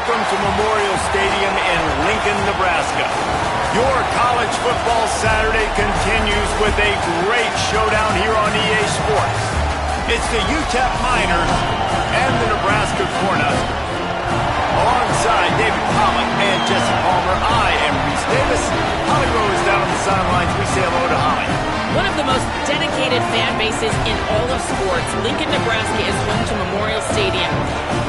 Welcome to Memorial Stadium in Lincoln, Nebraska. Your college football Saturday continues with a great showdown here on EA Sports. It's the UTEP Miners and the Nebraska Cornhuskers. Alongside David Pollock and Jesse Palmer, I am Reese Davis. Holly Rowe is down on the sidelines. We say hello to Holly. One of the most dedicated fan bases in all of sports, Lincoln, Nebraska is home to Memorial Stadium.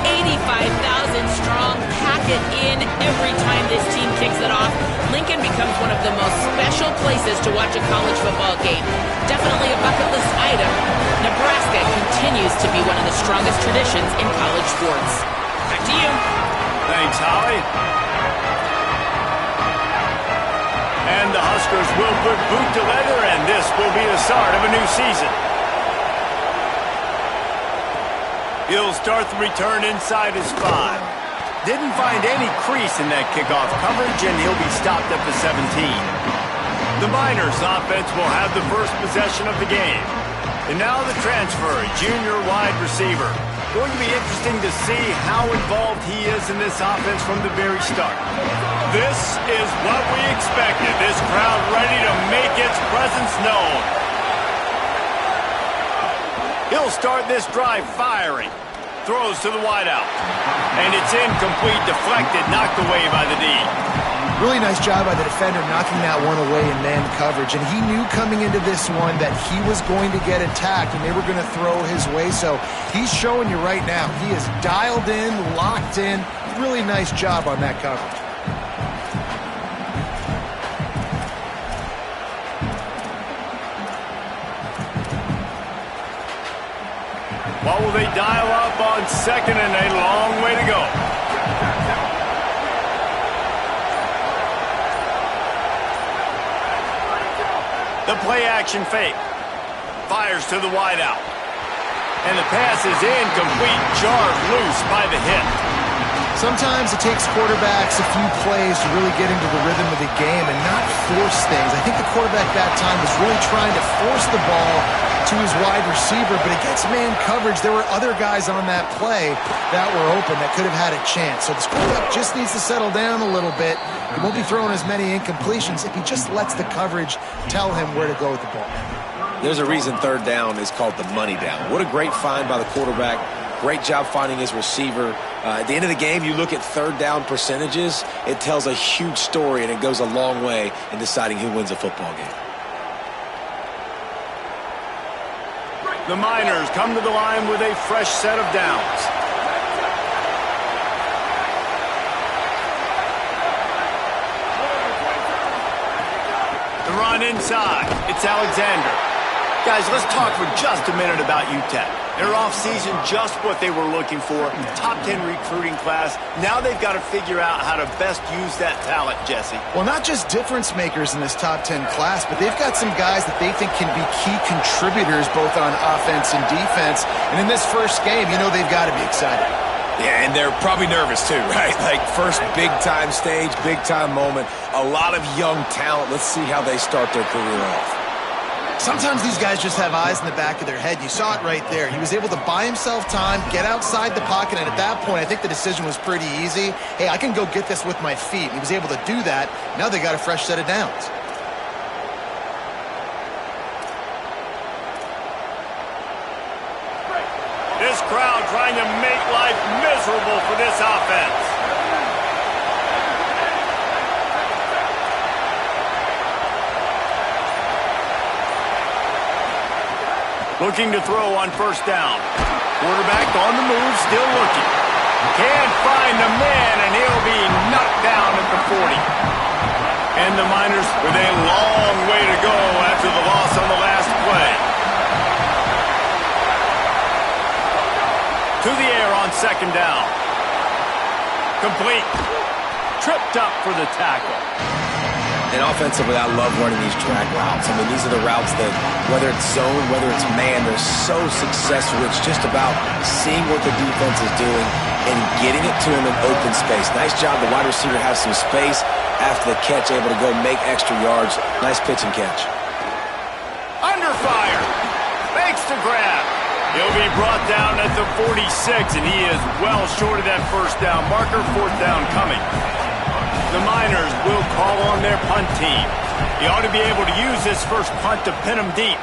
85,000 strong, pack it in every time this team kicks it off. Lincoln becomes one of the most special places to watch a college football game. Definitely a bucket list item. Nebraska continues to be one of the strongest traditions in college sports. Back to you. Thanks, Holly. And the Huskers will put boot to leather, and this will be the start of a new season. He'll start the return inside his 5. Didn't find any crease in that kickoff coverage, and he'll be stopped at the 17. The Miners offense will have the first possession of the game. And now the transfer, junior wide receiver. Going to be interesting to see how involved he is in this offense from the very start. This is what we expected. This crowd ready to make its presence known. He'll start this drive firing. Throws to the wideout. And it's incomplete, deflected, knocked away by the D. Really nice job by the defender knocking that one away in man coverage. And he knew coming into this one that he was going to get attacked and they were going to throw his way. So he's showing you right now. He is dialed in, locked in. Really nice job on that coverage. What will they dial up on second and a long way to go? The play action fake. Fires to the wideout. And the pass is incomplete, jarred loose by the hit. Sometimes it takes quarterbacks a few plays to really get into the rhythm of the game and not force things. I think the quarterback that time was really trying to force the ball to his wide receiver, but against man coverage, there were other guys on that play that were open that could have had a chance. So this quarterback just needs to settle down a little bit. He won't be throwing as many incompletions if he just lets the coverage tell him where to go with the ball. There's a reason third down is called the money down. What a great find by the quarterback. Great job finding his receiver. At the end of the game, you look at third down percentages, it tells a huge story, and it goes a long way in deciding who wins a football game. The Miners come to the line with a fresh set of downs. The run inside. It's Alexander. Guys, let's talk for just a minute about UTEP. Their offseason, just what they were looking for. Top 10 recruiting class. Now they've got to figure out how to best use that talent, Jesse. Well, not just difference makers in this top 10 class, but they've got some guys that they think can be key contributors both on offense and defense. And in this first game, you know they've got to be excited. Yeah, and they're probably nervous too, right? Like first big-time stage, big-time moment. A lot of young talent. Let's see how they start their career off. Sometimes these guys just have eyes in the back of their head. You saw it right there. He was able to buy himself time, get outside the pocket, and at that point, I think the decision was pretty easy. Hey, I can go get this with my feet. He was able to do that. Now they got a fresh set of downs. This crowd trying to make life miserable for this offense. Looking to throw on first down. Quarterback on the move, still looking. Can't find the man, and he'll be knocked down at the 40. And the Miners with a long way to go after the loss on the last play. To the air on second down. Complete. Tripped up for the tackle. And offensively, I love running these drag routes. I mean, these are the routes that, whether it's zone, whether it's man, they're so successful. It's just about seeing what the defense is doing and getting it to him in open space. Nice job. The wide receiver has some space after the catch, able to go make extra yards. Nice pitch and catch. Under fire. Fakes to grab. He'll be brought down at the 46, and he is well short of that first down marker. Fourth down coming. The Miners will call on their punt team. He ought to be able to use this first punt to pin him deep.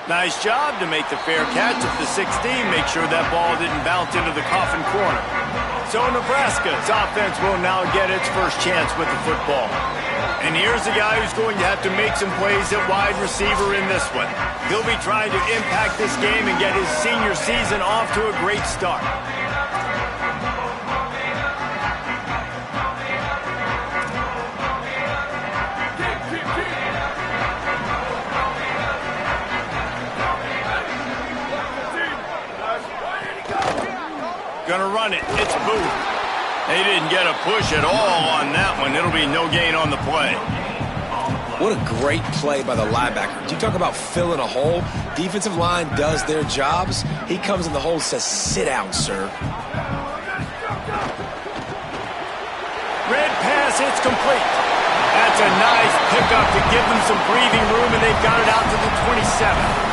Nice job to make the fair catch at the 16. Make sure that ball didn't bounce into the coffin corner. So Nebraska's offense will now get its first chance with the football. And here's a guy who's going to have to make some plays at wide receiver in this one. He'll be trying to impact this game and get his senior season off to a great start. Gonna run it. It's Booth. They didn't get a push at all on that one. It'll be no gain on the play. What a great play by the linebacker. Do you talk about filling a hole? Defensive line does their jobs. He comes in the hole and says, sit down, sir. Red pass, it's complete. That's a nice pickup to give them some breathing room, and they've got it out to the 27.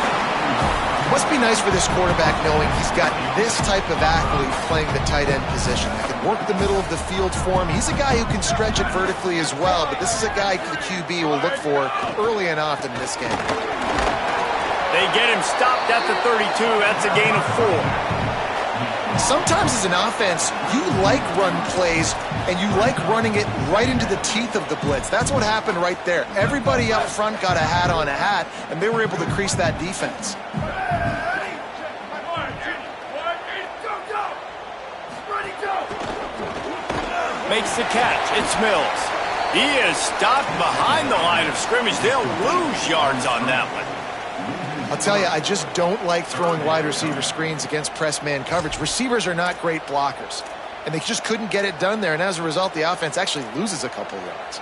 Must be nice for this quarterback knowing he's got this type of athlete playing the tight end position. That can work the middle of the field for him. He's a guy who can stretch it vertically as well, but this is a guy the QB will look for early and often in this game. They get him stopped at the 32. That's a gain of 4. Sometimes as an offense, you like run plays, and you like running it right into the teeth of the blitz. That's what happened right there. Everybody up front got a hat on a hat, and they were able to crease that defense. Makes the catch. It's Mills. He is stopped behind the line of scrimmage. They'll lose yards on that one. I'll tell you, I just don't like throwing wide receiver screens against press man coverage. Receivers are not great blockers, and they just couldn't get it done there, and as a result, the offense actually loses a couple yards.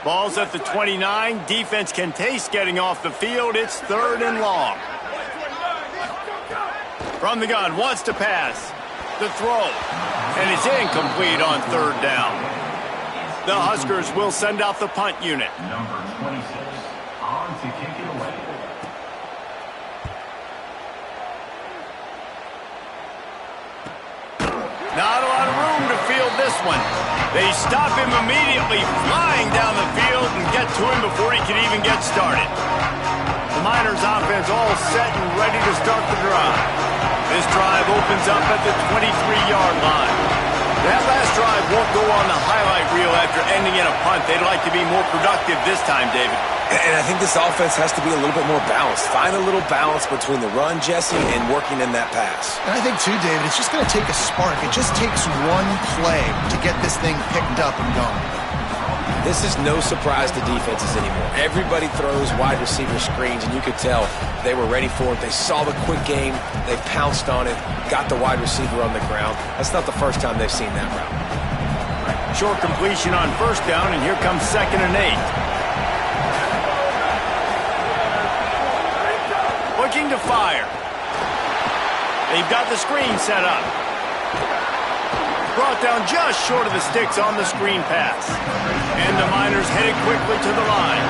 Ball's at the 29. Defense can taste getting off the field. It's 3rd and long. From the gun, wants to pass. The throw, and it's incomplete on 3rd down. The Huskers will send out the punt unit. Number 26 on to kick it away. Not a lot of room to field this one. They stop him immediately, flying down the field and get to him before he can even get started. The Miners offense all set and ready to start the drive. This drive opens up at the 23-yard line. That last drive won't go on the highlight reel after ending in a punt. They'd like to be more productive this time, David. And I think this offense has to be a little bit more balanced. Find a little balance between the run, Jesse, and working in that pass. And I think, too, David, it's just going to take a spark. It just takes one play to get this thing picked up and going. This is no surprise to defenses anymore. Everybody throws wide receiver screens, and you could tell they were ready for it. They saw the quick game. They pounced on it, got the wide receiver on the ground. That's not the first time they've seen that route. Short completion on 1st down, and here comes 2nd and 8. Looking to fire. They've got the screen set up. Brought down just short of the sticks on the screen pass. And the Miners headed quickly to the line.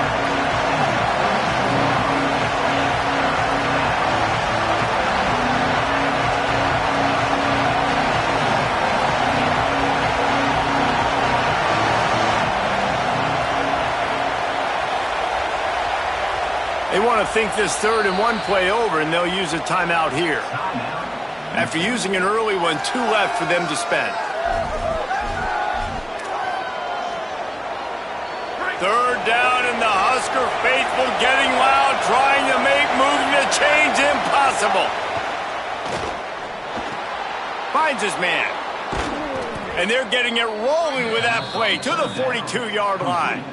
They want to think this 3rd and 1 play over, and they'll use a timeout here. After using an early one, 2 left for them to spend. 3rd down, and the Husker faithful getting loud, trying to make moving the chains impossible. Finds his man. And they're getting it rolling with that play to the 42-yard line.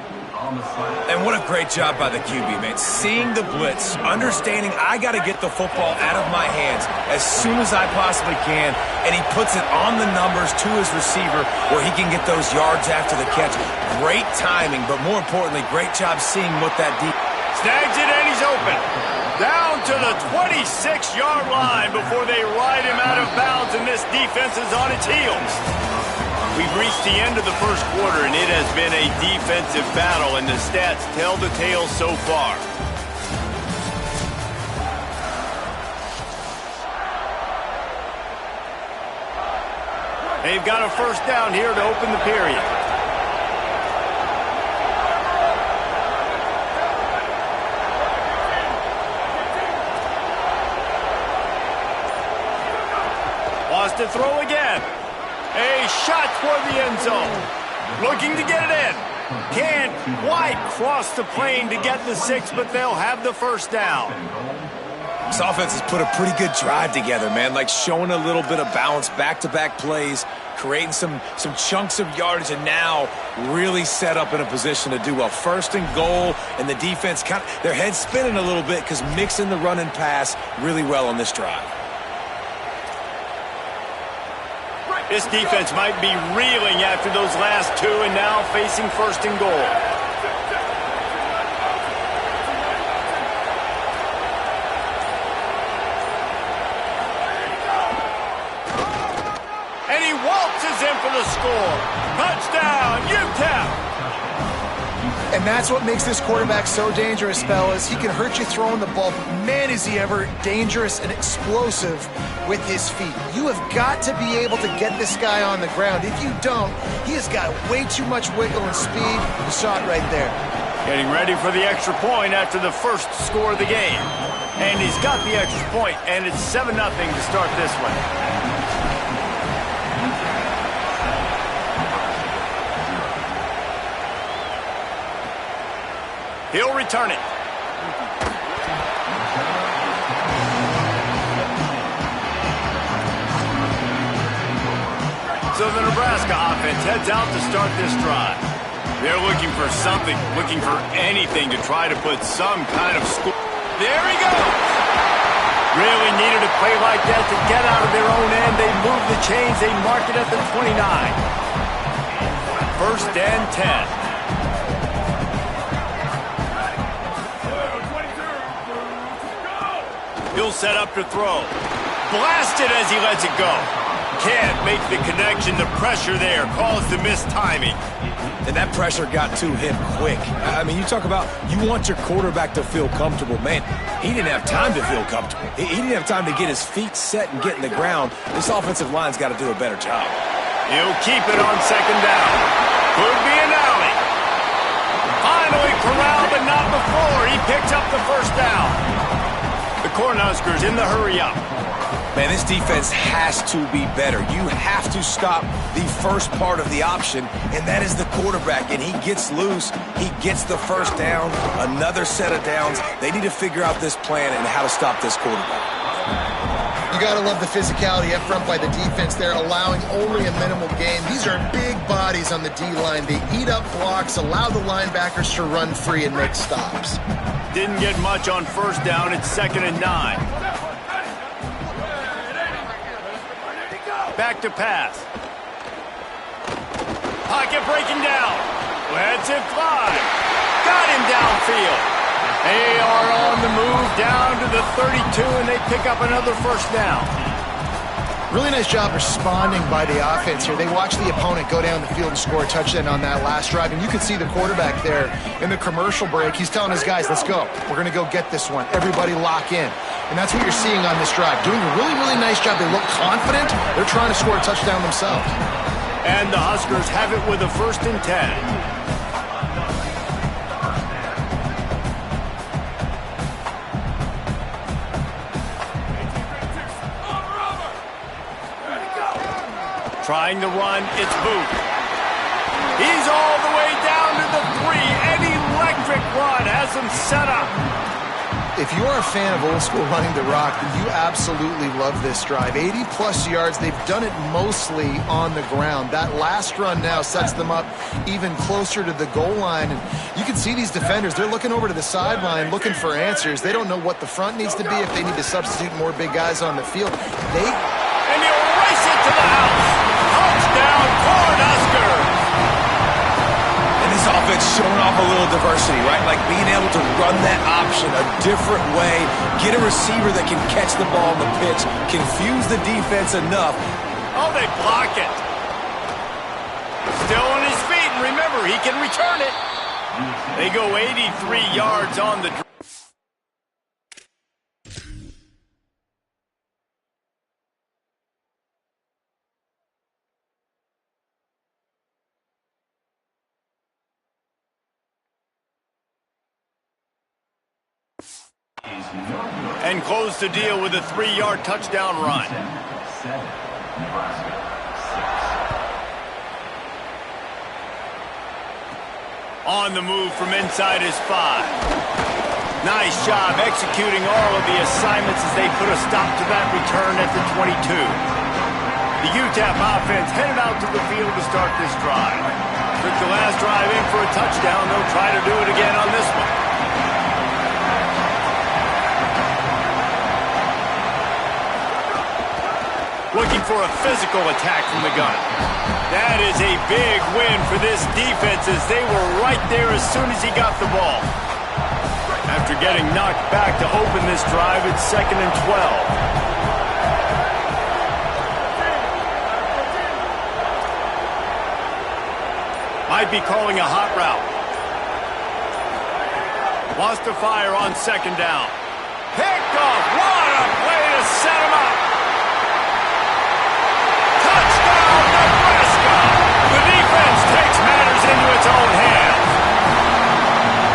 And what a great job by the QB, man. Seeing the blitz, understanding I got to get the football out of my hands as soon as I possibly can, and he puts it on the numbers to his receiver where he can get those yards after the catch. Great timing, but more importantly, great job seeing what that deep. Snags it, and he's open. Down to the 26-yard line before they ride him out of bounds, and this defense is on its heels. We've reached the end of the first quarter, and it has been a defensive battle, and the stats tell the tale so far. They've got a first down here to open the period. Wants to throw again. A shot toward the end zone. Looking to get it in. Can't quite cross the plane to get the 6, but they'll have the first down. This offense has put a pretty good drive together, man. Like showing a little bit of balance, back-to-back plays, creating some chunks of yardage, and now really set up in a position to do well. First and goal, and the defense their heads spinning a little bit because mixing the run and pass really well on this drive. This defense might be reeling after those last two and now facing first and goal. And he waltzes in for the score. Touchdown, UTEP! And that's what makes this quarterback so dangerous, fellas. He can hurt you throwing the ball, but man, is he ever dangerous and explosive with his feet. You have got to be able to get this guy on the ground. If you don't, he has got way too much wiggle and speed. You saw it right there. Getting ready for the extra point after the first score of the game. And he's got the extra point, and it's 7-0 to start this one. He'll return it. So the Nebraska offense heads out to start this drive. They're looking for something, looking for anything to try to put some kind of score. There he goes. Really needed a play like that to get out of their own end. They move the chains. They mark it at the 29. First and 10. He'll set up to throw. Blasted as he lets it go. Can't make the connection. The pressure there caused the missed timing. And that pressure got to him quick. I mean, you talk about you want your quarterback to feel comfortable. Man, he didn't have time to feel comfortable. He didn't have time to get his feet set and get in the ground. This offensive line's got to do a better job. He'll keep it on second down. Could be an alley. Finally corralled, but not before. He picks up the first down. The Cornhuskers in the hurry-up. Man, this defense has to be better. You have to stop the first part of the option, and that is the quarterback. And he gets loose. He gets the first down, another set of downs. They need to figure out this plan and how to stop this quarterback. You got to love the physicality up front by the defense there, allowing only a minimal gain. These are big bodies on the D-line. They eat up blocks, allow the linebackers to run free and make stops. Didn't get much on first down. It's 2nd and 9. Back to pass. Pocket breaking down. Lets it fly. Got him downfield. They are on the move down to the 32, and they pick up another first down. Really nice job responding by the offense here. They watched the opponent go down the field and score a touchdown on that last drive, and you could see the quarterback there in the commercial break. He's telling his guys, let's go. We're going to go get this one. Everybody lock in. And that's what you're seeing on this drive. Doing a really, really nice job. They look confident. They're trying to score a touchdown themselves. And the Huskers have it with a 1st and 10. Trying to run, it's Booth. He's all the way down to the 3. An electric run has him set up. If you are a fan of old school running the rock, then you absolutely love this drive. 80-plus yards. They've done it mostly on the ground. That last run now sets them up even closer to the goal line. And you can see these defenders. They're looking over to the sideline looking for answers. They don't know what the front needs to be, if they need to substitute more big guys on the field. And he'll race it to the house. Touchdown, Cornhuskers! And this offense showing off a little diversity, right? Like being able to run that option a different way, get a receiver that can catch the ball on the pitch, confuse the defense enough. Oh, they block it. Still on his feet, and remember, he can return it. They go 83 yards on the drive. And close the deal with a 3-yard touchdown run. 7, Nebraska 6. On the move from inside his 5. Nice job executing all of the assignments as they put a stop to that return at the 22. The UTEP offense headed out to the field to start this drive. Took the last drive in for a touchdown. They'll try to do it again on this one. Looking for a physical attack from the gun. That is a big win for this defense as they were right there as soon as he got the ball. After getting knocked back to open this drive, it's 2nd and 12. Might be calling a hot route. Lost to fire on 2nd down. Picked off. What a play to set him up. Touchdown, Nebraska! The defense takes matters into its own hands.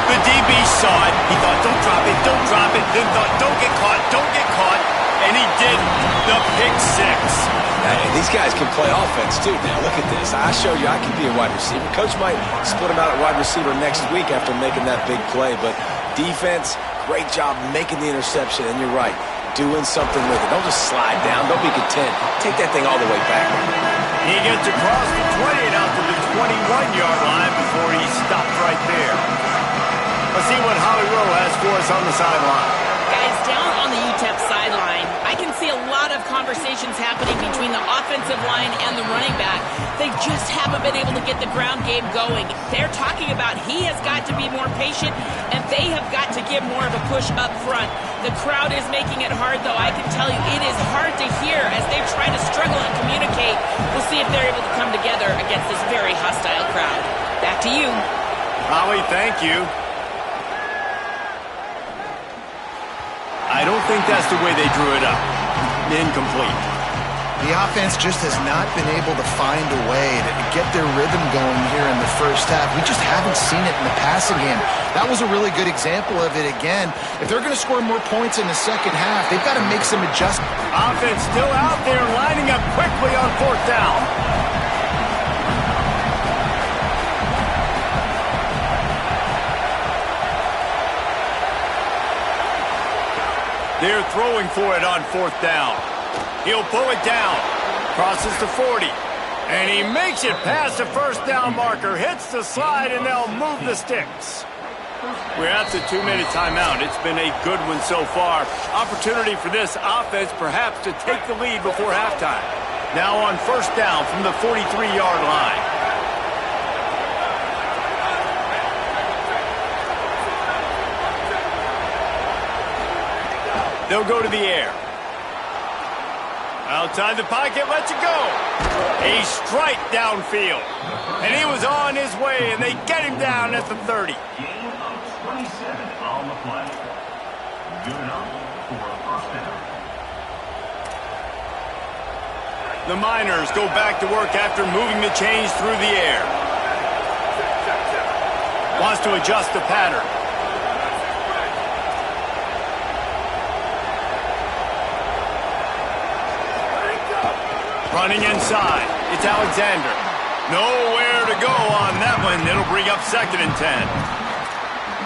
The DB saw it. He thought, don't drop it, don't drop it. Then thought, don't get caught, don't get caught. And he did the pick 6. Hey, these guys can play offense, too. Now, look at this. I showed you I can be a wide receiver. Coach might split him out at wide receiver next week after making that big play. But defense, great job making the interception. And you're right, doing something with it. Don't just slide down. Don't be content. Take that thing all the way back. He gets across the 20 and out to the 21-yard line before he stopped right there. Let's see what Holly Rowe has for us on the sideline. Guys, down on the UTEP sideline, I can see a lot of conversations happening between the offensive line and the running back. They just haven't been able to get the ground game going. They're talking about he has got to be more patient, and they have got to give more of a push up front. The crowd is making it hard, though. I can tell you it is hard to hear as they try to struggle and communicate. We'll see if they're able to come together against this very hostile crowd. Back to you. Holly, thank you. I don't think that's the way they drew it up. Incomplete. The offense just has not been able to find a way to get their rhythm going here in the first half. We just haven't seen it in the passing game. That was a really good example of it again. If they're going to score more points in the second half, they've got to make some adjustments. Offense still out there lining up quickly on 4th down. They're throwing for it on 4th down. He'll pull it down. Crosses to 40. And he makes it past the 1st down marker. Hits the slide, and they'll move the sticks. We're at the 2-minute timeout. It's been a good one so far. Opportunity for this offense perhaps to take the lead before halftime. Now on 1st down from the 43-yard line. They'll go to the air. Outside the pocket, lets it go. A strike downfield. And he was on his way, and they get him down at the 30. Gain of 27 on the play. Good enough for a 1st down. The Miners go back to work after moving the chains through the air. Wants to adjust the pattern. Running inside. It's Alexander. Nowhere to go on that one. It'll bring up 2nd and 10.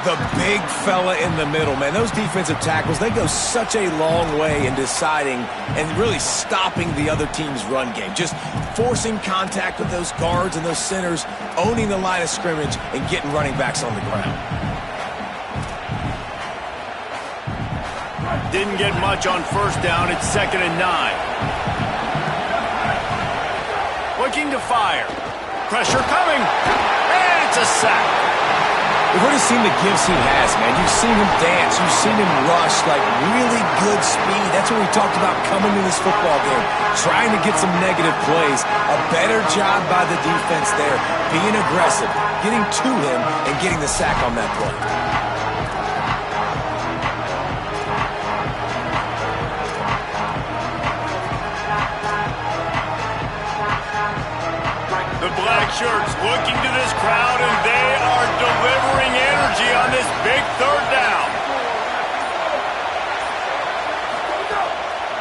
The big fella in the middle, man. Those defensive tackles, they go such a long way in deciding and really stopping the other team's run game. Just forcing contact with those guards and those centers, owning the line of scrimmage, and getting running backs on the ground. Didn't get much on 1st down. It's 2nd and 9. Looking to fire. Pressure coming. And it's a sack. We've already seen the gifts he has, man. You've seen him dance. You've seen him rush, like really good speed. That's what we talked about coming to this football game. Trying to get some negative plays. A better job by the defense there. Being aggressive, getting to him, and getting the sack on that play. The black shirts looking to this crowd, and they are delivering energy on this big 3rd down.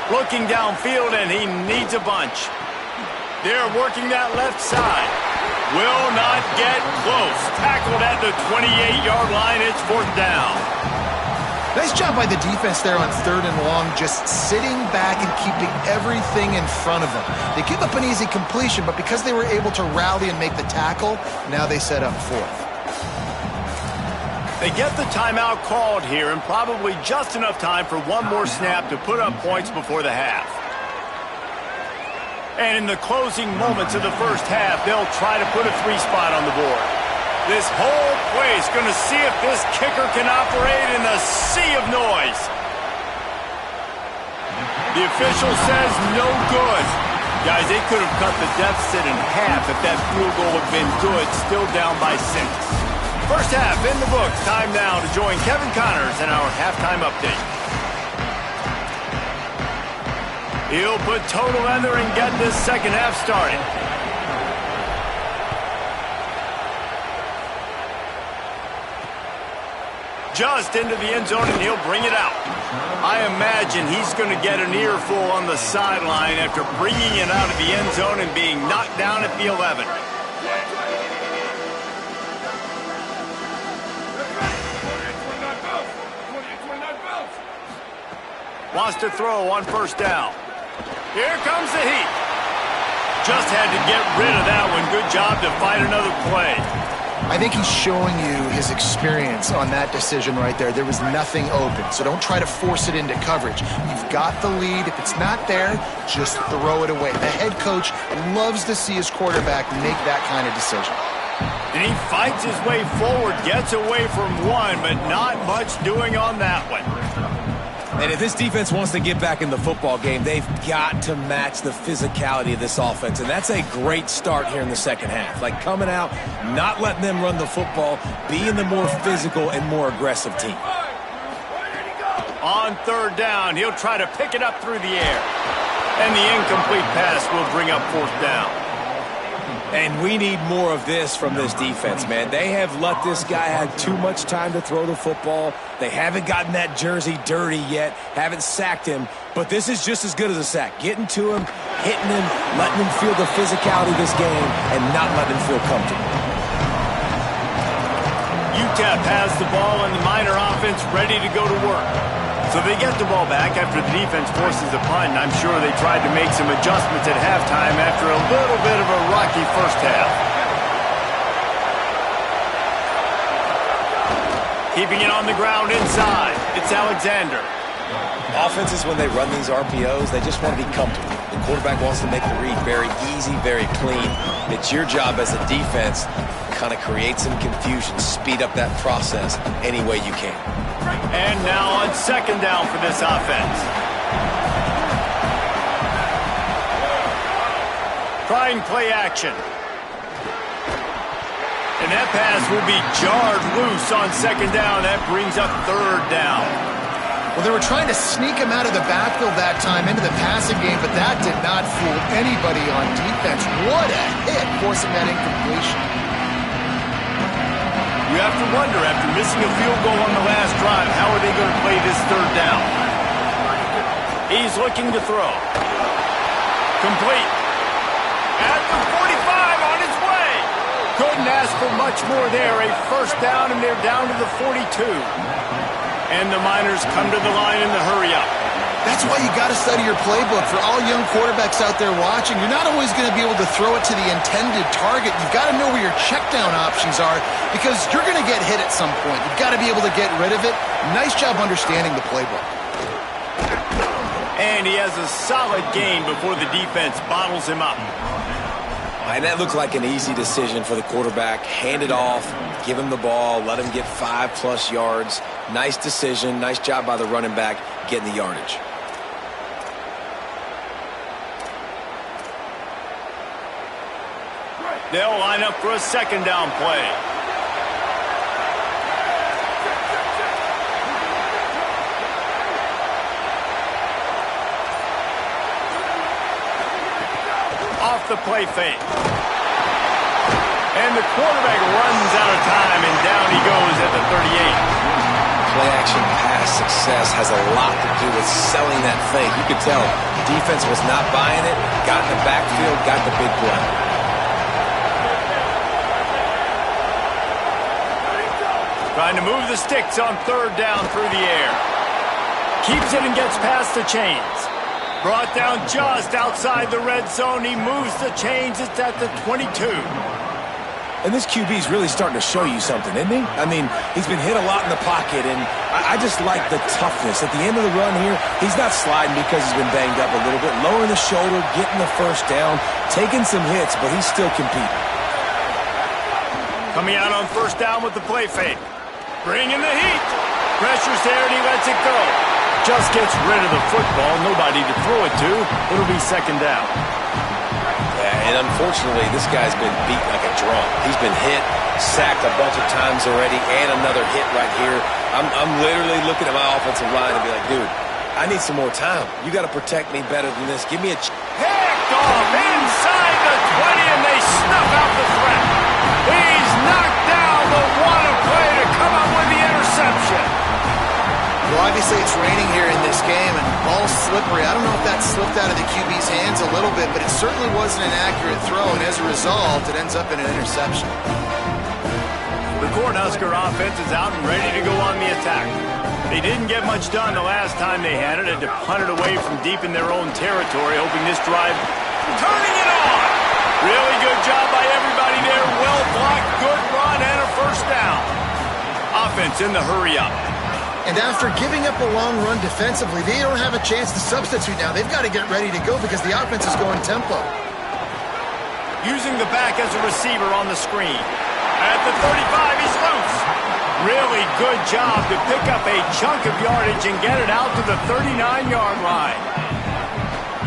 Looking downfield, and he needs a bunch. They're working that left side. Will not get close. Tackled at the 28-yard line. It's 4th down. Nice job by the defense there on 3rd and long, just sitting back and keeping everything in front of them. They give up an easy completion, but because they were able to rally and make the tackle, now they set up 4th. They get the timeout called here, and probably just enough time for one more snap to put up points before the half. And in the closing moments of the first half, they'll try to put a 3-spot on the board. This whole place going to see if this kicker can operate in a sea of noise. The official says no good. Guys, they could have cut the deficit in half if that field goal had been good, still down by 6. First half in the books. Time now to join Kevin Connors in our halftime update. He'll put total leather and get this second half started. Just into the end zone, and he'll bring it out. I imagine he's going to get an earful on the sideline after bringing it out of the end zone and being knocked down at the 11. Wants to throw on 1st down. Here comes the heat. Just had to get rid of that one. Good job to find another play. I think he's showing you his experience on that decision right there. There was nothing open, so don't try to force it into coverage. You've got the lead. If it's not there, just throw it away. The head coach loves to see his quarterback make that kind of decision. And he fights his way forward, gets away from one, but not much doing on that one. And if this defense wants to get back in the football game, they've got to match the physicality of this offense. And that's a great start here in the second half. Like coming out, not letting them run the football, being the more physical and more aggressive team. On 3rd down, he'll try to pick it up through the air. And the incomplete pass will bring up 4th down. And we need more of this from this defense, man. They have let this guy have too much time to throw the football. They haven't gotten that jersey dirty yet, haven't sacked him. But this is just as good as a sack. Getting to him, hitting him, letting him feel the physicality of this game, and not letting him feel comfortable. UTEP has the ball, and the Miner offense ready to go to work. So they get the ball back after the defense forces a punt, and I'm sure they tried to make some adjustments at halftime after a little bit of a rocky first half. Keeping it on the ground inside, it's Alexander. Offenses, when they run these RPOs, they just want to be comfortable. The quarterback wants to make the read very easy, very clean. It's your job as a defense to kind of create some confusion, speed up that process any way you can. And now on 2nd down for this offense. Trying play action. And that pass will be jarred loose on 2nd down. That brings up 3rd down. Well, they were trying to sneak him out of the backfield that time into the passing game, but that did not fool anybody on defense. What a hit, forcing that incompletion. You have to wonder, after missing a field goal on the last drive, how are they going to play this 3rd down? He's looking to throw. Complete. At the 45, on his way. Couldn't ask for much more there. A 1st down, and they're down to the 42. And the Miners come to the line in the hurry-up. That's why you got to study your playbook. For all young quarterbacks out there watching, you're not always going to be able to throw it to the intended target. You've got to know where your check down options are because you're going to get hit at some point. You've got to be able to get rid of it. Nice job understanding the playbook. And he has a solid gain before the defense bottles him up. And that looked like an easy decision for the quarterback. Hand it off, give him the ball, let him get 5+ yards. Nice decision. Nice job by the running back getting the yardage. They'll line up for a 2nd down play. Off the play fake. And the quarterback runs out of time, and down he goes at the 38. play-action pass success has a lot to do with selling that fake. You could tell defense was not buying it, got in the backfield, got the big play. Trying to move the sticks on third down through the air. Keeps it and gets past the chains. Brought down just outside the red zone. He moves the chains. It's at the 22. And this QB's really starting to show you something, isn't he? I mean, he's been hit a lot in the pocket, and I just like the toughness. At the end of the run here, he's not sliding because he's been banged up a little bit. Lowering the shoulder, getting the first down, taking some hits, but he's still competing. Coming out on first down with the play fake. Bringing the heat. Pressure's there, and he lets it go. Just gets rid of the football. Nobody to throw it to. It'll be second down. Yeah, and unfortunately, this guy's been beat like a drum. He's been hit, sacked a bunch of times already, and another hit right here. I'm literally looking at my offensive line and be like, dude, I need some more time. You got to protect me better than this. Give me a Picked off inside the 20, and they snuff out the threat. He's knocked down, but what a play to come up with the interception. Well, obviously it's raining here in this game, and ball's slippery. I don't know if that slipped out of the QB's hands a little bit, but it certainly wasn't an accurate throw, and as a result, it ends up in an interception. The Cornhusker offense is out and ready to go on the attack. They didn't get much done the last time they had it, had to punt it away from deep in their own territory, hoping this drive turning it on. Really good job by everybody there. Well blocked, good run, and a first down. Offense in the hurry-up. And after giving up a long run defensively, they don't have a chance to substitute now. They've got to get ready to go because the offense is going tempo. Using the back as a receiver on the screen. At the 35, he's loose. Really good job to pick up a chunk of yardage and get it out to the 39-yard line.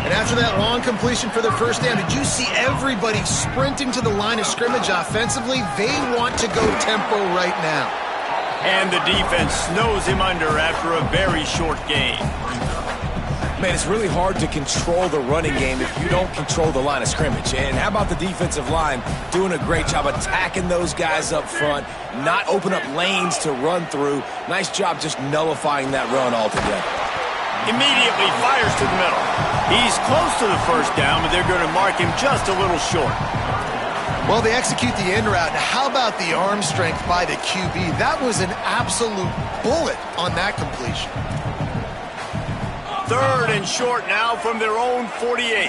And after that long completion for the first down, did you see everybody sprinting to the line of scrimmage offensively? They want to go tempo right now. And the defense snows him under after a very short game. Man, it's really hard to control the running game if you don't control the line of scrimmage. And how about the defensive line doing a great job attacking those guys up front, not open up lanes to run through. Nice job just nullifying that run altogether. Immediately fires to the middle. He's close to the first down, but they're going to mark him just a little short. Well, they execute the end route. Now, how about the arm strength by the QB? That was an absolute bullet on that completion. Third and short now from their own 48.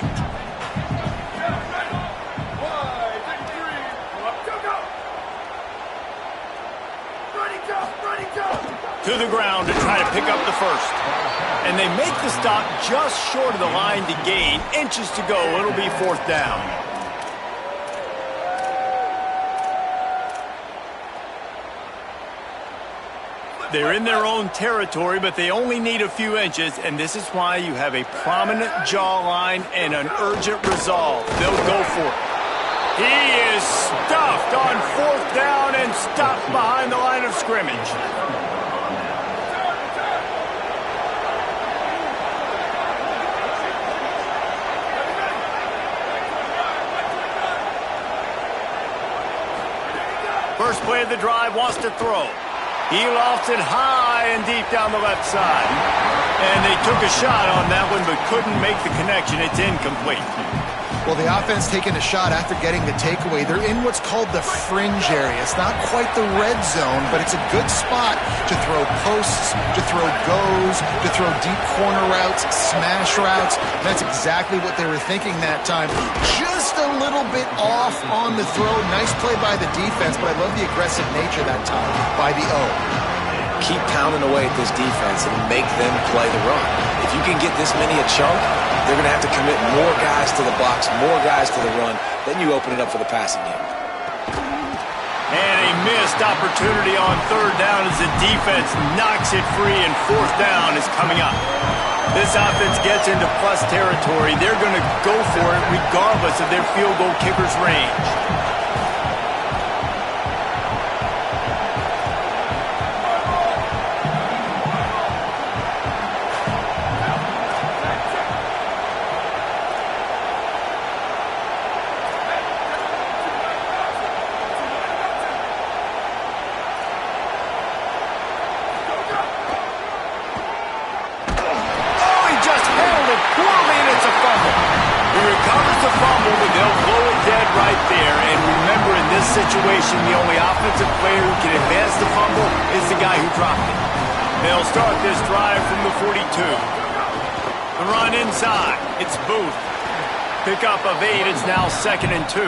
To the ground to try to pick up the first. And they make the stop just short of the line to gain. Inches to go. It'll be fourth down. They're in their own territory, but they only need a few inches, and this is why you have a prominent jawline and an urgent resolve. They'll go for it. He is stuffed on fourth down and stopped behind the line of scrimmage. First play of the drive, wants to throw. He lofts it high and deep down the left side. And they took a shot on that one, but couldn't make the connection. It's incomplete. Well, the offense taking a shot after getting the takeaway. They're in what's called the fringe area. It's not quite the red zone, but it's a good spot to throw posts, to throw goes, to throw deep corner routes, smash routes. That's exactly what they were thinking that time. Just a little bit off on the throw. Nice play by the defense, but I love the aggressive nature that time by the O. Keep pounding away at this defense and make them play the run. If you can get this many a chunk, they're going to have to commit more guys to the box, more guys to the run. Then you open it up for the passing game. And a missed opportunity on third down as the defense knocks it free, and fourth down is coming up. This offense gets into plus territory. They're going to go for it regardless of their field goal kicker's range. this situation, the only offensive player who can advance the fumble is the guy who dropped it. They'll start this drive from the 42. The run inside. It's Booth. Pickup of 8. It's now 2nd and 2.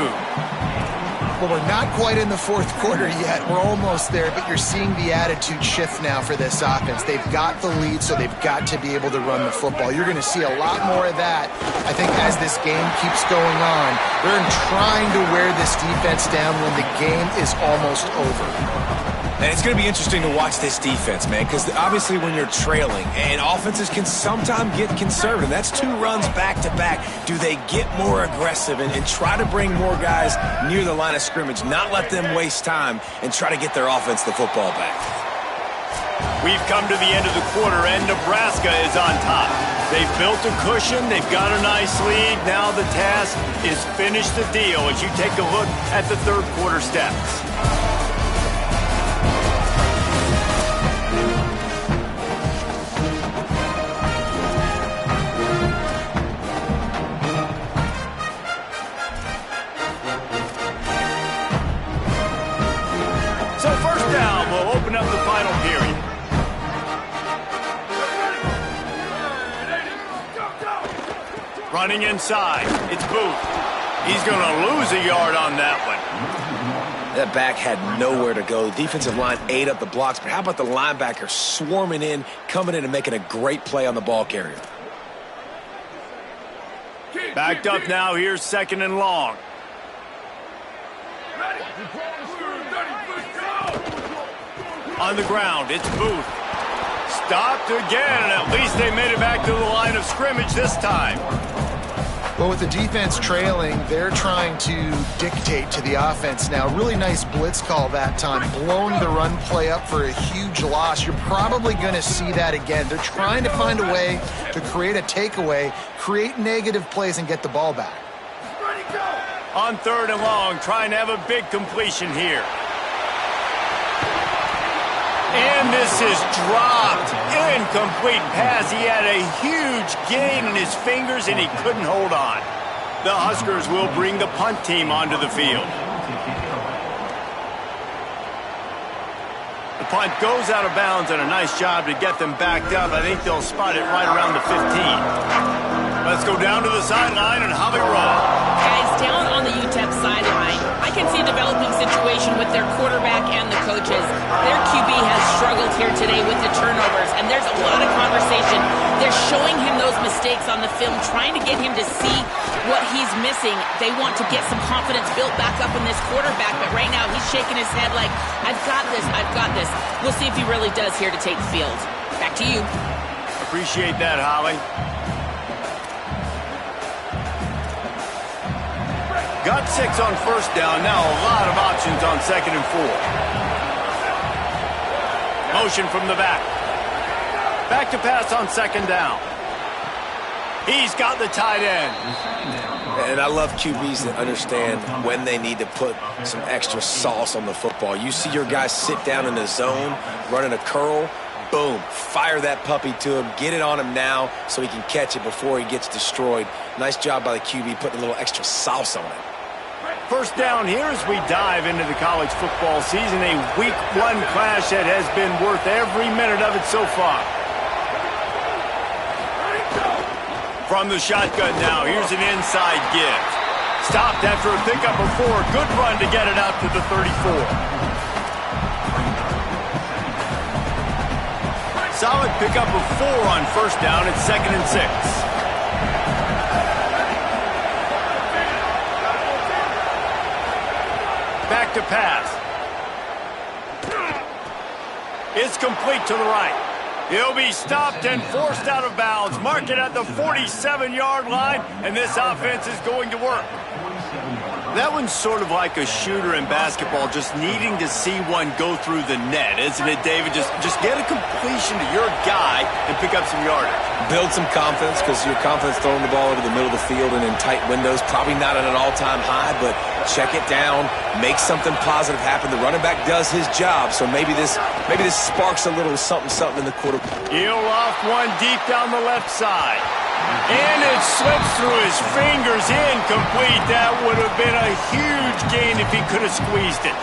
Well, we're not quite in the fourth quarter yet. We're almost there, but you're seeing the attitude shift now for this offense. They've got the lead, so they've got to be able to run the football. You're going to see a lot more of that, I think, as this game keeps going on. They're trying to wear this defense down when the game is almost over. And it's going to be interesting to watch this defense, man, because obviously when you're trailing, and offenses can sometimes get conservative. That's 2 runs back-to-back. Do they get more aggressive and try to bring more guys near the line of scrimmage, not let them waste time, and try to get their offense the football back? We've come to the end of the quarter, and Nebraska is on top. They've built a cushion. They've got a nice lead. Now the task is finish the deal as you take a look at the third quarter steps. So first down, we'll open up the final period. Running inside, it's Booth. He's going to lose a yard on that one. That back had nowhere to go. The defensive line ate up the blocks, but how about the linebacker swarming in, coming in and making a great play on the ball carrier? Backed up now, here's 2nd and long. On the ground, it's Booth. Stopped again, and at least they made it back to the line of scrimmage this time. Well, with the defense trailing, they're trying to dictate to the offense now. Really nice blitz call that time, blowing the run play up for a huge loss. You're probably going to see that again. They're trying to find a way to create a takeaway, create negative plays, and get the ball back. On 3rd and long, trying to have a big completion here. And this is dropped. Incomplete pass. He had a huge gain in his fingers, and he couldn't hold on. The Huskers will bring the punt team onto the field. The punt goes out of bounds, and a nice job to get them backed up. I think they'll spot it right around the 15. Let's go down to the sideline and Javi Rowe. Guys, down on the UTEP sideline, I can see a developing situation with their quarterback and the coaches. Their QB has struggled here today with the turnovers, and there's a lot of conversation. They're showing him those mistakes on the film, trying to get him to see what he's missing. They want to get some confidence built back up in this quarterback, but right now he's shaking his head like, I've got this, I've got this. We'll see if he really does here to take the field. Back to you. Appreciate that, Holly. Got 6 on 1st down. Now a lot of options on 2nd and 4. Motion from the back. Back to pass on 2nd down. He's got the tight end. And I love QBs that understand when they need to put some extra sauce on the football. You see your guys sit down in the zone, running a curl, boom, fire that puppy to him, get it on him now so he can catch it before he gets destroyed. Nice job by the QB putting a little extra sauce on it. First down here as we dive into the college football season, a Week 1 clash that has been worth every minute of it so far. From the shotgun now, here's an inside give. Stopped after a pickup of 4. Good run to get it out to the 34. Solid pickup of 4 on 1st down. It's 2nd and 6. Back to pass. It's complete to the right. He'll be stopped and forced out of bounds. Mark it at the 47-yard line, and this offense is going to work. That one's sort of like a shooter in basketball, just needing to see one go through the net, isn't it, David? Just get a completion to your guy and pick up some yardage. Build some confidence, because your confidence throwing the ball into the middle of the field and in tight windows, probably not at an all-time high, but check it down, make something positive happen. The running back does his job, so maybe this sparks a little something in the quarter. He'll off one deep down the left side. And it slips through his fingers, incomplete. That would have been a huge gain if he could have squeezed it.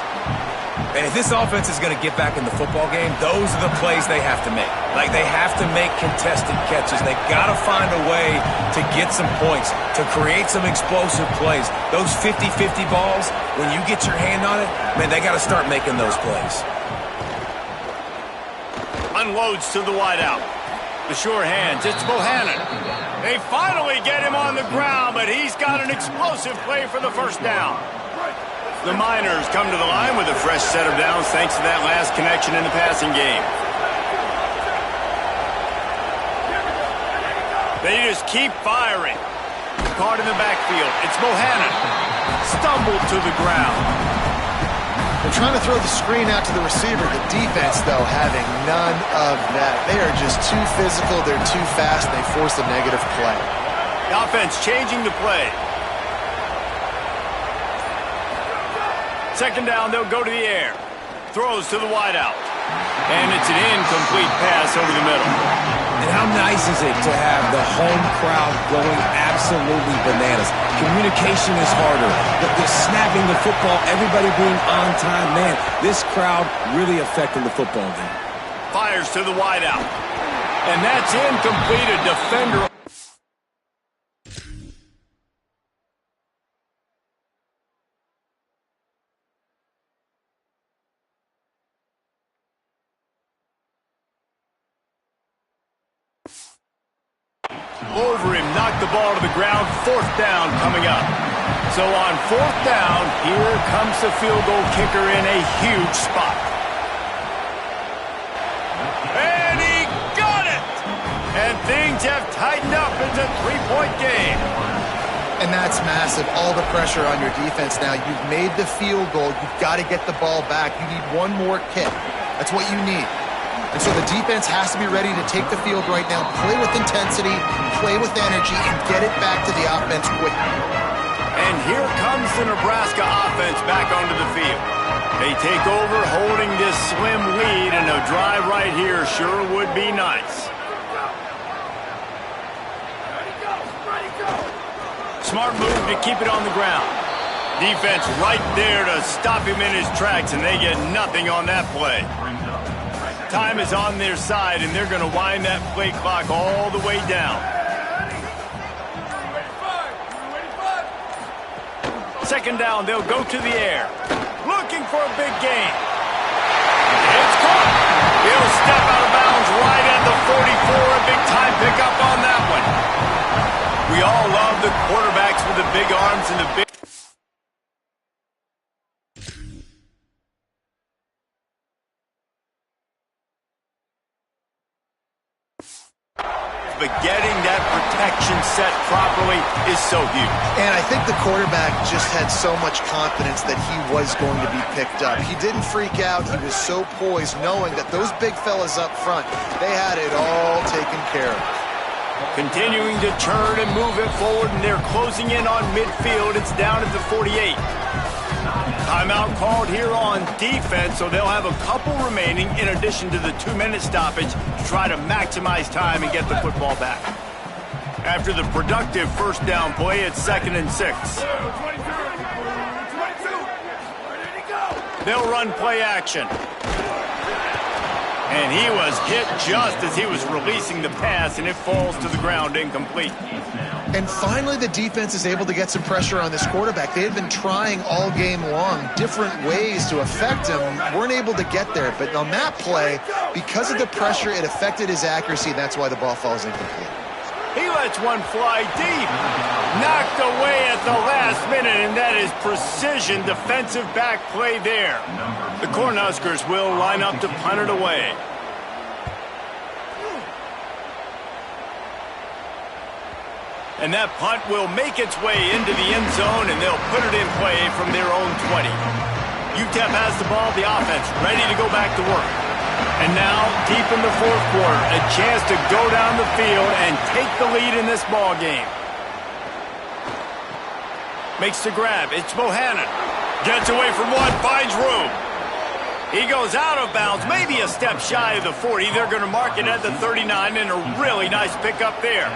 And if this offense is going to get back in the football game, those are the plays they have to make. Like, they have to make contested catches. They've got to find a way to get some points, to create some explosive plays. Those 50-50 balls, when you get your hand on it, man, they got to start making those plays. Unloads to the wideout. The sure hands, it's Bohannon. They finally get him on the ground, but he's got an explosive play for the first down. The Miners come to the line with a fresh set of downs thanks to that last connection in the passing game. They just keep firing. Caught in the backfield. It's Bohannon. Stumbled to the ground. They're trying to throw the screen out to the receiver. The defense, though, having none of that. They are just too physical. They're too fast. And they force a negative play. The offense changing the play. Second down, they'll go to the air. Throws to the wideout. And it's an incomplete pass over the middle. And how nice is it to have the home crowd going absolutely bananas? Communication is harder. The snapping the football, everybody being on time. Man, this crowd really affecting the football game. Fires to the wideout. And that's incomplete. A defender. Over him, knocked the ball to the ground. Fourth down coming up. So on fourth down, here comes the field goal kicker in a huge spot. And he got it! And things have tightened up. It's a three-point game. And that's massive. All the pressure on your defense now. You've made the field goal. You've got to get the ball back. You need one more kick. That's what you need. And so the defense has to be ready to take the field right now, play with intensity, play with energy, and get it back to the offense quickly. And here comes the Nebraska offense back onto the field. They take over holding this slim lead, and a drive right here sure would be nice. Smart move to keep it on the ground. Defense right there to stop him in his tracks, and they get nothing on that play. Time is on their side, and they're going to wind that play clock all the way down. Second down, they'll go to the air. Looking for a big gain. It's caught. He'll step out of bounds right at the 44. A big-time pickup on that one. We all love the quarterbacks with the big arms and the big... But getting that protection set properly is so huge. And I think the quarterback just had so much confidence that he was going to be picked up. He didn't freak out. He was so poised, knowing that those big fellas up front, they had it all taken care of. Continuing to turn and move it forward, and they're closing in on midfield. It's down at the 48. Timeout called here on defense, so they'll have a couple remaining in addition to the 2-minute stoppage to try to maximize time and get the football back. After the productive first down play, it's 2nd and 6. They'll run play action. And he was hit just as he was releasing the pass, and it falls to the ground incomplete. And finally, the defense is able to get some pressure on this quarterback. They had been trying all game long different ways to affect him, weren't able to get there. But on that play, because of the pressure, it affected his accuracy, and that's why the ball falls incomplete. He lets one fly deep. Knocked away at the last minute, and that is precision defensive back play there. The Cornhuskers will line up to punt it away. And that punt will make its way into the end zone, and they'll put it in play from their own 20. UTEP has the ball, the offense ready to go back to work. And now, deep in the fourth quarter, a chance to go down the field and take the lead in this ball game. Makes the grab. It's Bohannon. Gets away from one, finds room. He goes out of bounds, maybe a step shy of the 40. They're going to mark it at the 39, and a really nice pickup there.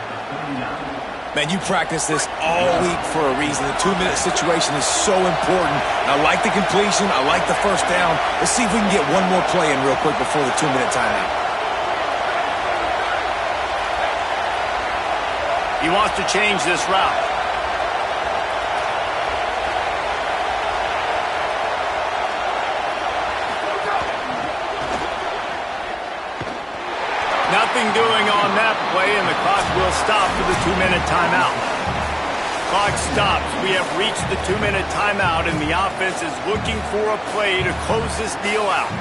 Man, you practice this all week for a reason. The 2-minute situation is so important. I like the completion. I like the first down. Let's see if we can get one more play in real quick before the 2-minute timeout. He wants to change this route. Nothing doing on that play, and the clock will stop for the 2-minute timeout. Clock stops. We have reached the 2-minute timeout, and the offense is looking for a play to close this deal out.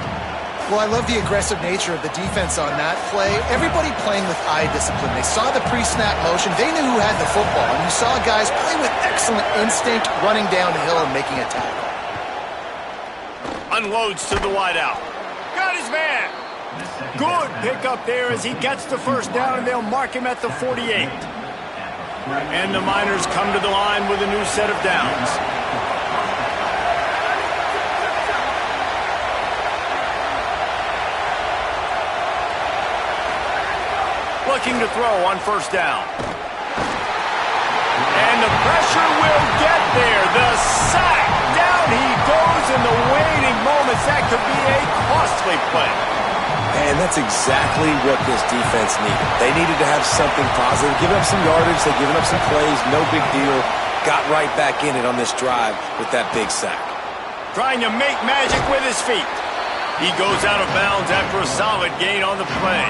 Well, I love the aggressive nature of the defense on that play. Everybody playing with eye discipline. They saw the pre-snap motion. They knew who had the football, and you saw guys play with excellent instinct, running down the hill and making a tackle. Unloads to the wideout. Got his man. Good pickup there as he gets the first down, and they'll mark him at the 48. And the Miners come to the line with a new set of downs. Looking to throw on first down. And the pressure will get there. The sack. Down he goes in the waiting moments. That could be a costly play. And that's exactly what this defense needed. They needed to have something positive. Giving up some yardage, they've given up some plays, no big deal. Got right back in it on this drive with that big sack. Trying to make magic with his feet. He goes out of bounds after a solid gain on the play.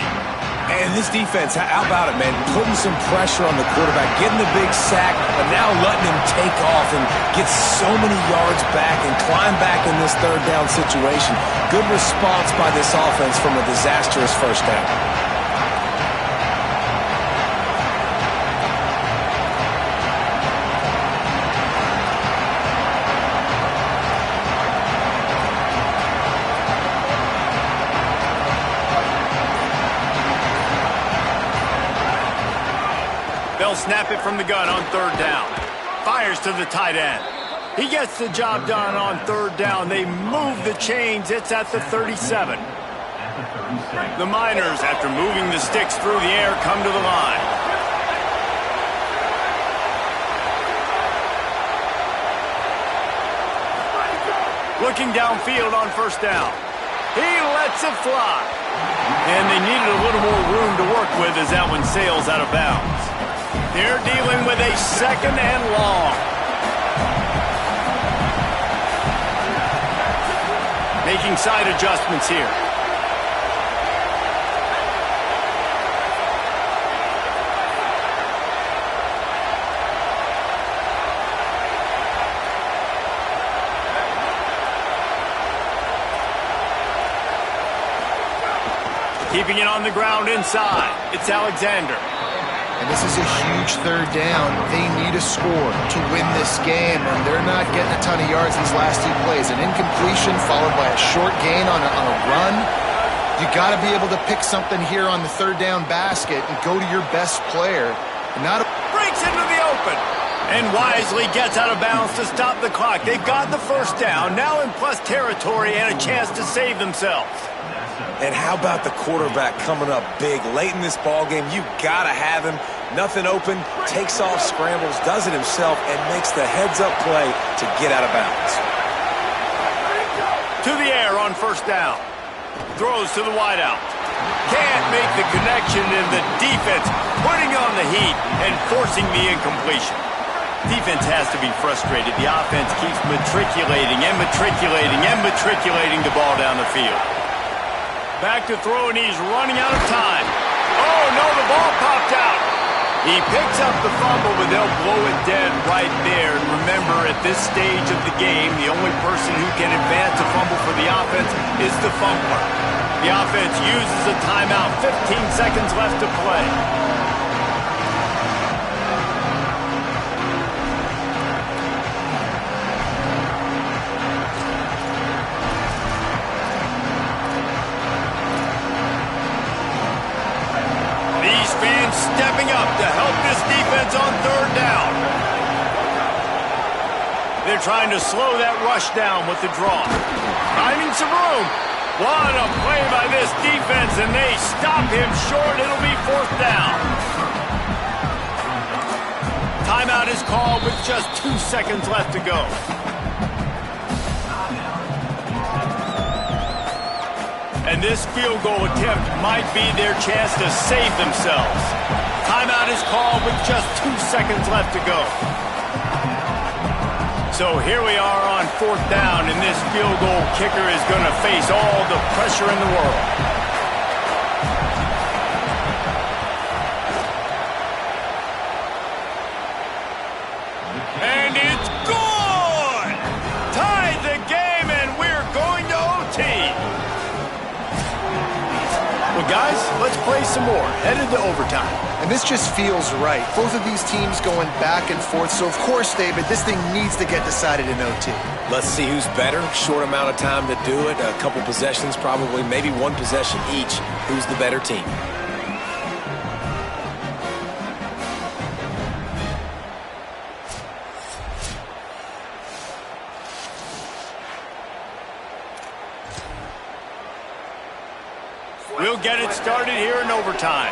And this defense, how about it, man? Putting some pressure on the quarterback, getting the big sack, but now letting him take off and get so many yards back and climb back in this third down situation. Good response by this offense from a disastrous first down. They'll snap it from the gun on third down. Fires to the tight end. He gets the job done on third down. They move the chains. It's at the 37. The Miners, after moving the sticks through the air, come to the line. Looking downfield on first down. He lets it fly. And they needed a little more room to work with as that one sails out of bounds. They're dealing with a second and long. Making side adjustments here. Keeping it on the ground inside. It's Alexander. And this is a huge third down. They need a score to win this game, and they're not getting a ton of yards these last two plays. An incompletion followed by a short gain on a run. You got to be able to pick something here on the third down basket and go to your best player. And not breaks into the open and wisely gets out of bounds to stop the clock. They've got the first down, now in plus territory and a chance to save themselves. And how about the quarterback coming up big late in this ball game? You gotta have him. Nothing open, takes off, scrambles, does it himself, and makes the heads-up play to get out of bounds. To the air on first down. Throws to the wideout. Can't make the connection, and the defense putting on the heat and forcing the incompletion. Defense has to be frustrated. The offense keeps matriculating and matriculating and matriculating the ball down the field. Back to throw, and he's running out of time. Oh, no, the ball popped out. He picks up the fumble, but they'll blow it dead right there. And remember, at this stage of the game, the only person who can advance a fumble for the offense is the fumbler. The offense uses a timeout. 15 seconds left to play. Stepping up to help this defense on third down. They're trying to slow that rush down with the draw. Finding some room. What a play by this defense, and they stop him short. It'll be fourth down. Timeout is called with just 2 seconds left to go. And this field goal attempt might be their chance to save themselves. Timeout is called with just 2 seconds left to go. So here we are on 4th down, and this field goal kicker is going to face all the pressure in the world. And it's good! Tied the game, and we're going to OT. Well, guys, let's play some more. Headed to overtime. And this just feels right. Both of these teams going back and forth. So, of course, David, this thing needs to get decided in OT. Let's see who's better. Short amount of time to do it. A couple possessions probably, maybe one possession each. Who's the better team? We'll get it started here in overtime.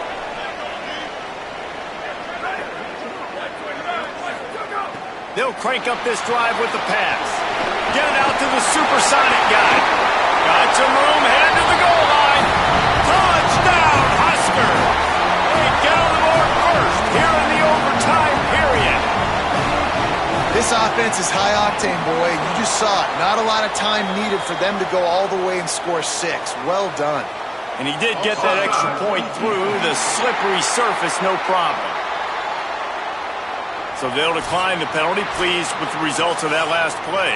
They'll crank up this drive with the pass. Get it out to the supersonic guy. Got some room, headed to the goal line. Touchdown, Husker! They get on the board first here in the overtime period. This offense is high octane, boy. You just saw it. Not a lot of time needed for them to go all the way and score 6. Well done. And he did get that extra point through the slippery surface, no problem. So they'll decline the penalty, pleased with the results of that last play.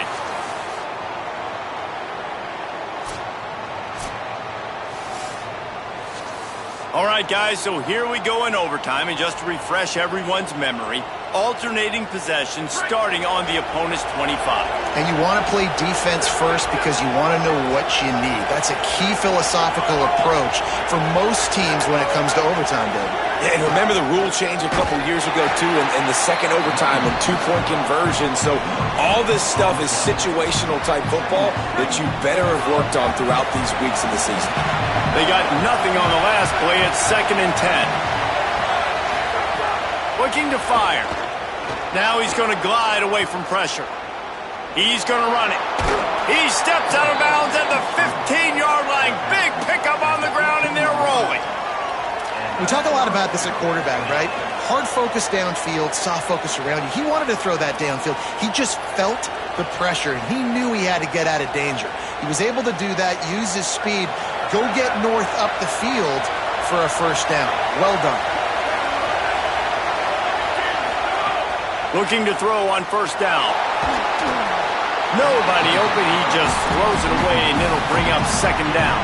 All right, guys, so here we go in overtime, and just to refresh everyone's memory, alternating possession starting on the opponent's 25. And you want to play defense first because you want to know what you need. That's a key philosophical approach for most teams when it comes to overtime, David. Yeah, and remember the rule change a couple years ago, too, in the second overtime and 2-point conversion. So all this stuff is situational type football that you better have worked on throughout these weeks of the season. They got nothing on the last play. It's 2nd and 10. Looking to fire. Now he's going to glide away from pressure. He's going to run it. He steps out of bounds at the 15-yard line. Big pickup on the ground, and they're rolling. We talk a lot about this at quarterback, right? Hard focus downfield, soft focus around you. He wanted to throw that downfield. He just felt the pressure, and he knew he had to get out of danger. He was able to do that, use his speed, go get north up the field for a first down. Well done. Looking to throw on first down. Nobody open. He just throws it away, and it'll bring up 2nd down.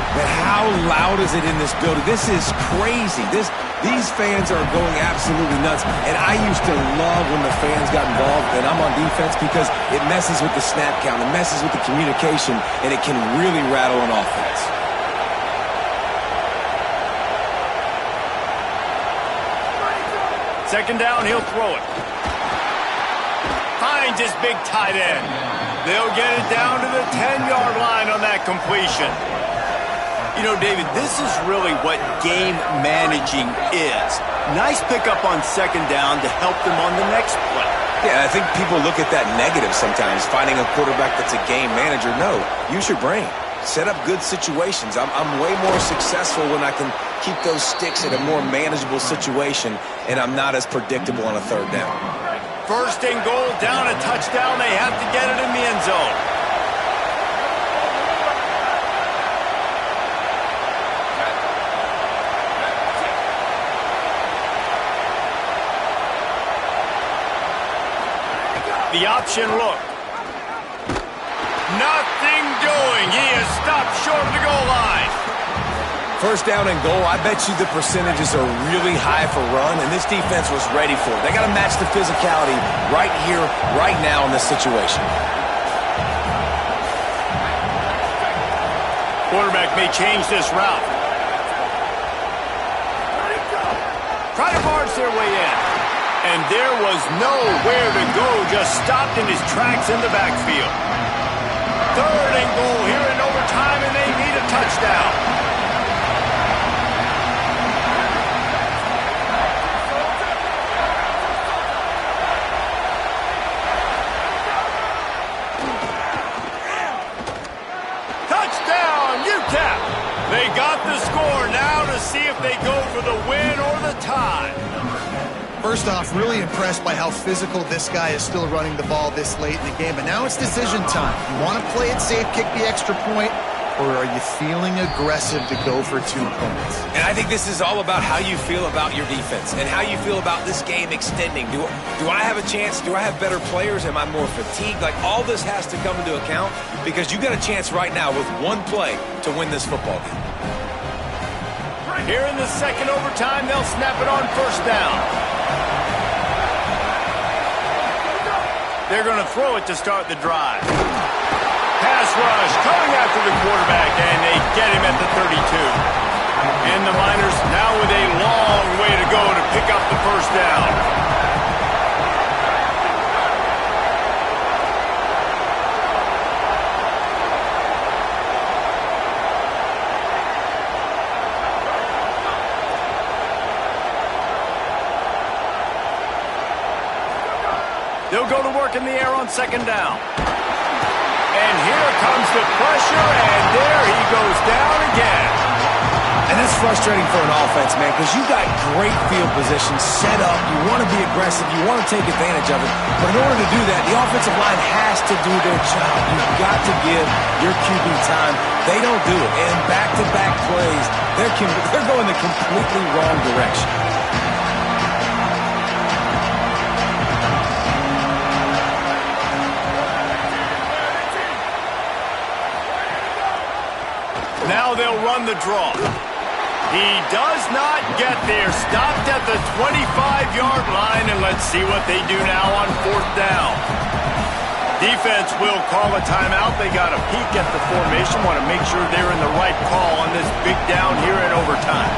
But how loud is it in this building? This is crazy. These fans are going absolutely nuts. And I used to love when the fans got involved and I'm on defense because it messes with the snap count, it messes with the communication, and it can really rattle an offense. Second down, he'll throw it. Finds his big tight end. They'll get it down to the 10-yard line on that completion. You know, David, this is really what game managing is. Nice pickup on 2nd down to help them on the next play. Yeah, I think people look at that negative sometimes, finding a quarterback that's a game manager. No, use your brain. Set up good situations. I'm way more successful when I can keep those sticks in a more manageable situation, and I'm not as predictable on a 3rd down. 1st and goal, down a touchdown. They have to get it in the end zone. The option look. Nothing doing. He is stopped short of the goal line. 1st down and goal, I bet you the percentages are really high for run, and this defense was ready for it. They got to match the physicality right here, right now in this situation. Quarterback may change this route. Try to barge their way in. And there was nowhere to go, just stopped in his tracks in the backfield. 3rd and goal here in overtime, and they need a touchdown. They got the score now to see if they go for the win or the tie. First off, really impressed by how physical this guy is still running the ball this late in the game. But now it's decision time. You want to play it safe, kick the extra point, or are you feeling aggressive to go for 2 points? And I think this is all about how you feel about your defense and how you feel about this game extending. Do I have a chance? Do I have better players? Am I more fatigued? Like, all this has to come into account because you got a chance right now with one play to win this football game. Here in the second overtime, they'll snap it on first down. They're going to throw it to start the drive. Pass rush coming after the quarterback, and they get him at the 32. And the Miners now with a long way to go to pick up the first down. They'll go to work in the air on second down. And here comes the pressure, and there he goes down again. And that's frustrating for an offense, man, because you got great field position set up. You want to be aggressive. You want to take advantage of it. But in order to do that, the offensive line has to do their job. You've got to give your QB time. They don't do it. And back-to-back plays, they're going the completely wrong direction. Now they'll run the draw. He does not get there. Stopped at the 25-yard line, and let's see what they do now on fourth down. Defense will call a timeout. They got a peek at the formation. Want to make sure they're in the right call on this big down here in overtime.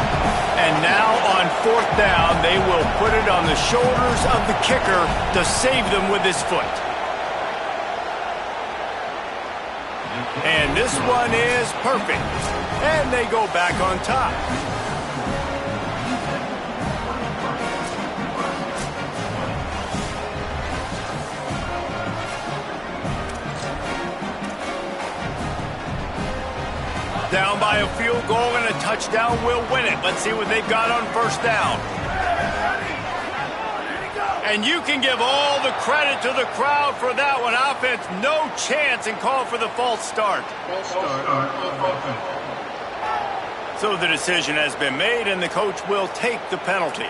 And now on fourth down, they will put it on the shoulders of the kicker to save them with his foot. And this one is perfect. And they go back on top. Down by a field goal and a touchdown will win it. Let's see what they've got on first down. And you can give all the credit to the crowd for that one. Offense, no chance, and call for the false start. So the decision has been made, and the coach will take the penalty.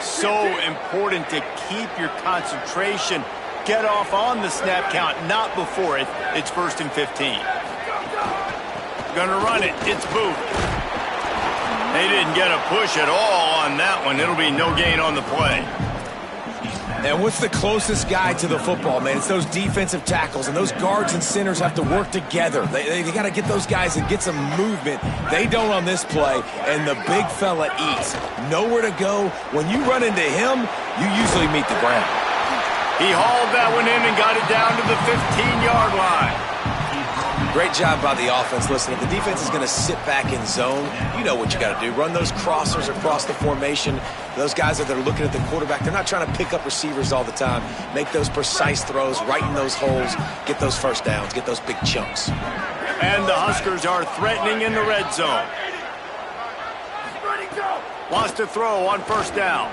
So important to keep your concentration. Get off on the snap count, not before it. It's 1st and 15. Gonna run it. It's Booth. They didn't get a push at all on that one. It'll be no gain on the play. And what's the closest guy to the football, man? It's those defensive tackles, and those guards and centers have to work together. They got to get those guys and get some movement. They don't on this play, and the big fella eats. Nowhere to go. When you run into him, you usually meet the ground. He hauled that one in and got it down to the 15-yard line. Great job by the offense. Listen, if the defense is going to sit back in zone, you know what you got to do. Run those crossers across the formation. Those guys that are looking at the quarterback, they're not trying to pick up receivers all the time. Make those precise throws, right in those holes, get those first downs, get those big chunks. And the Huskers are threatening in the red zone. Wants to throw on first down.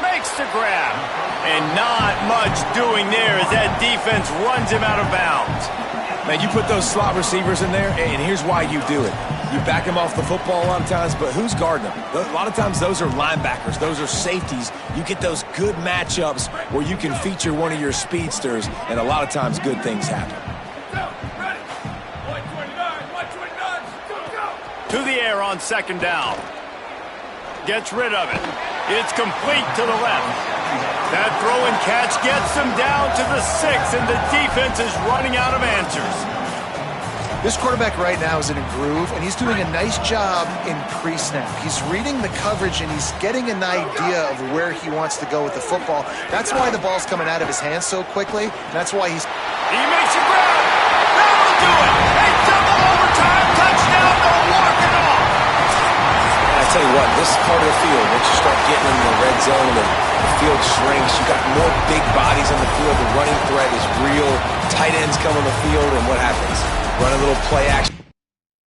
Makes the grab. And not much doing there as that defense runs him out of bounds. Man, you put those slot receivers in there, and here's why you do it. You back them off the football a lot of times, but who's guarding them? A lot of times those are linebackers. Those are safeties. You get those good matchups where you can feature one of your speedsters, and a lot of times good things happen. To the air on second down. Gets rid of it. It's complete to the left. That throw and catch gets them down to the 6, and the defense is running out of answers. This quarterback right now is in a groove, and he's doing a nice job in pre-snap. He's reading the coverage, and he's getting an idea of where he wants to go with the football. That's why the ball's coming out of his hands so quickly. That's why he's... He makes a grab. That'll do it. A double overtime touchdown. They'll walk it off. I tell you what, this part of the field, once you start getting in the red zone, the field shrinks. You got more big bodies on the field. The running threat is real. Tight tight ends come on the field, and what happens? Run a little play action.